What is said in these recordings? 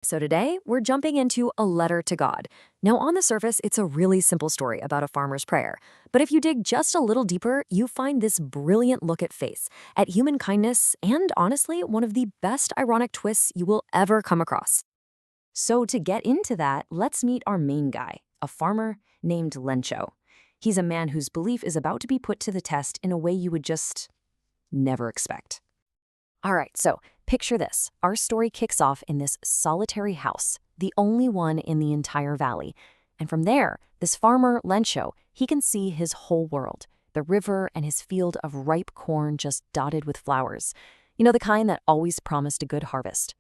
So today, we're jumping into A Letter to God. Now, on the surface, it's a really simple story about a farmer's prayer. But if you dig just a little deeper, you find this brilliant look at faith, at human kindness, and honestly, one of the best ironic twists you will ever come across. So to get into that, let's meet our main guy, a farmer named Lencho. He's a man whose belief is about to be put to the test in a way you would just never expect. All right, so picture this. Our story kicks off in this solitary house, the only one in the entire valley. And from there, this farmer, Lencho, he can see his whole world, the river and his field of ripe corn just dotted with flowers. You know, the kind that always promised a good harvest.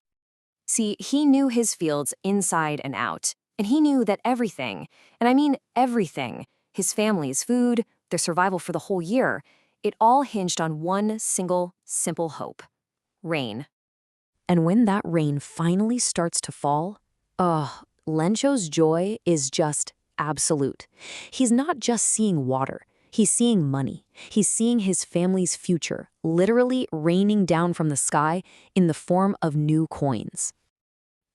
See, he knew his fields inside and out, and he knew that everything, and I mean everything, his family's food, their survival for the whole year, it all hinged on one single, simple hope. Rain. And when that rain finally starts to fall, Lencho's joy is just absolute. He's not just seeing water, he's seeing money. He's seeing his family's future literally raining down from the sky in the form of new coins.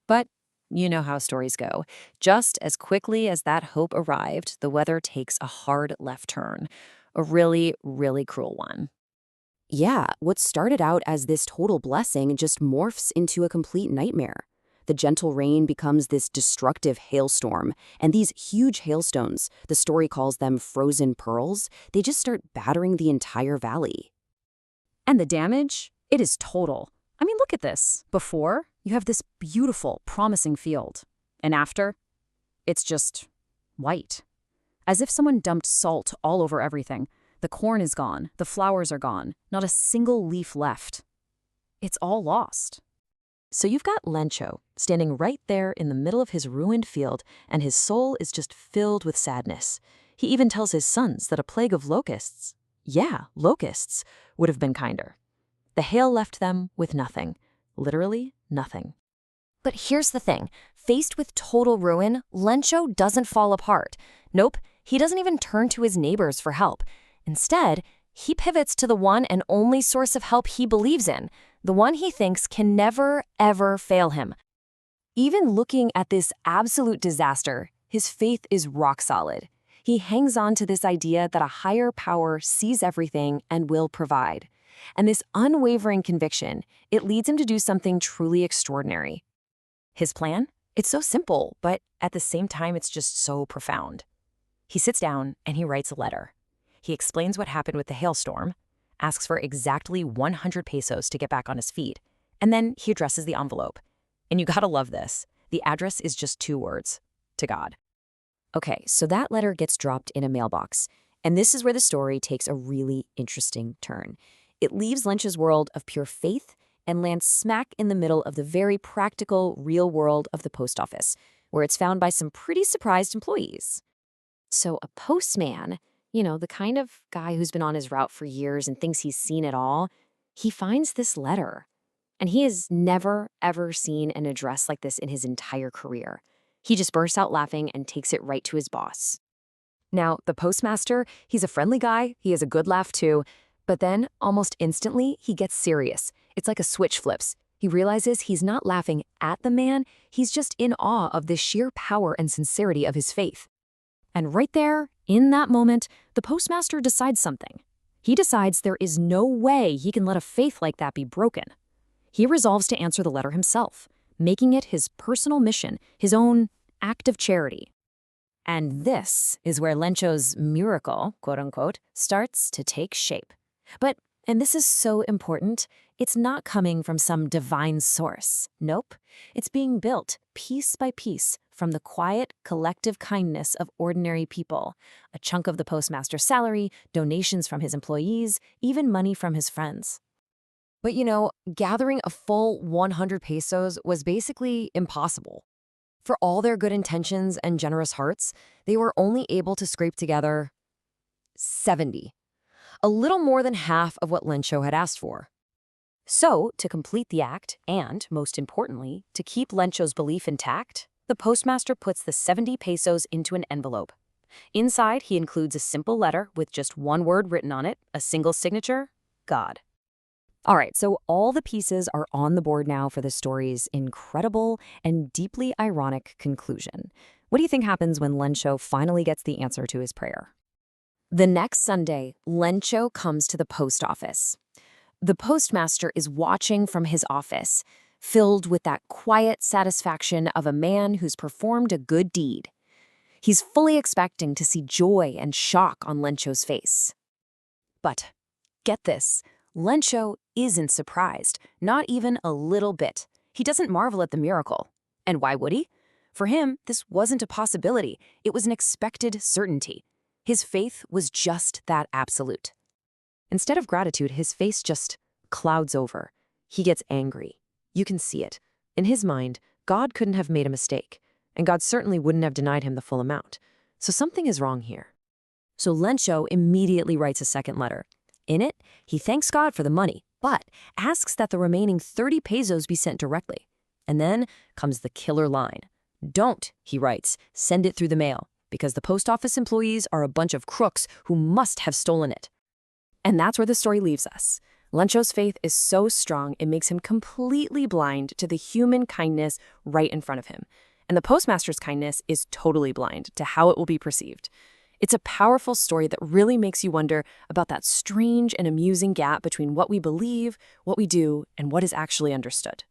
But you know how stories go. Just as quickly as that hope arrived, the weather takes a hard left turn. A really, really cruel one. Yeah, what started out as this total blessing just morphs into a complete nightmare. The gentle rain becomes this destructive hailstorm, and these huge hailstones, the story calls them frozen pearls, they just start battering the entire valley. And the damage? It is total. I mean, look at this. Before, you have this beautiful, promising field. And after, it's just white. As if someone dumped salt all over everything. The corn is gone, the flowers are gone, not a single leaf left. It's all lost. So you've got Lencho standing right there in the middle of his ruined field, and his soul is just filled with sadness. He even tells his sons that a plague of locusts, locusts, would have been kinder. The hail left them with nothing, literally nothing. But here's the thing, faced with total ruin, Lencho doesn't fall apart. Nope, he doesn't even turn to his neighbors for help. Instead, he pivots to the one and only source of help he believes in, the one he thinks can never, ever fail him. Even looking at this absolute disaster, his faith is rock solid. He hangs on to this idea that a higher power sees everything and will provide. And this unwavering conviction, it leads him to do something truly extraordinary. His plan? It's so simple, but at the same time, it's just so profound. He sits down and he writes a letter. He explains what happened with the hailstorm, asks for exactly 100 pesos to get back on his feet, and then he addresses the envelope. And you gotta love this. The address is just 2 words, to God. Okay, so that letter gets dropped in a mailbox, and this is where the story takes a really interesting turn. It leaves Lencho's world of pure faith and lands smack in the middle of the very practical, real world of the post office, where it's found by some pretty surprised employees. So a postman, you know, the kind of guy who's been on his route for years and thinks he's seen it all, he finds this letter. And he has never, ever seen an address like this in his entire career. He just bursts out laughing and takes it right to his boss. Now, the postmaster, he's a friendly guy, he has a good laugh too, but then, almost instantly, he gets serious. It's like a switch flips. He realizes he's not laughing at the man, he's just in awe of the sheer power and sincerity of his faith. And right there, in that moment, the postmaster decides something. He decides there is no way he can let a faith like that be broken. He resolves to answer the letter himself, making it his personal mission, his own act of charity. And this is where Lencho's miracle, quote-unquote, starts to take shape. But, and this is so important, it's not coming from some divine source. Nope. It's being built piece by piece from the quiet, collective kindness of ordinary people. A chunk of the postmaster's salary, donations from his employees, even money from his friends. But you know, gathering a full 100 pesos was basically impossible. For all their good intentions and generous hearts, they were only able to scrape together 70. A little more than half of what Lencho had asked for. So, to complete the act, and, most importantly, to keep Lencho's belief intact, the postmaster puts the 70 pesos into an envelope. Inside, he includes a simple letter with just 1 word written on it, a single signature, God. All right, so all the pieces are on the board now for the story's incredible and deeply ironic conclusion. What do you think happens when Lencho finally gets the answer to his prayer? The next Sunday, Lencho comes to the post office. The postmaster is watching from his office, filled with that quiet satisfaction of a man who's performed a good deed. He's fully expecting to see joy and shock on Lencho's face. But get this, Lencho isn't surprised, not even a little bit. He doesn't marvel at the miracle. And why would he? For him, this wasn't a possibility. It was an expected certainty. His faith was just that absolute. Instead of gratitude, his face just clouds over. He gets angry. You can see it. In his mind, God couldn't have made a mistake, and God certainly wouldn't have denied him the full amount. So something is wrong here. So Lencho immediately writes a second letter. In it, he thanks God for the money, but asks that the remaining 30 pesos be sent directly. And then comes the killer line. Don't, he writes, send it through the mail, because the post office employees are a bunch of crooks who must have stolen it. And that's where the story leaves us. Lencho's faith is so strong, it makes him completely blind to the human kindness right in front of him. And the postmaster's kindness is totally blind to how it will be perceived. It's a powerful story that really makes you wonder about that strange and amusing gap between what we believe, what we do, and what is actually understood.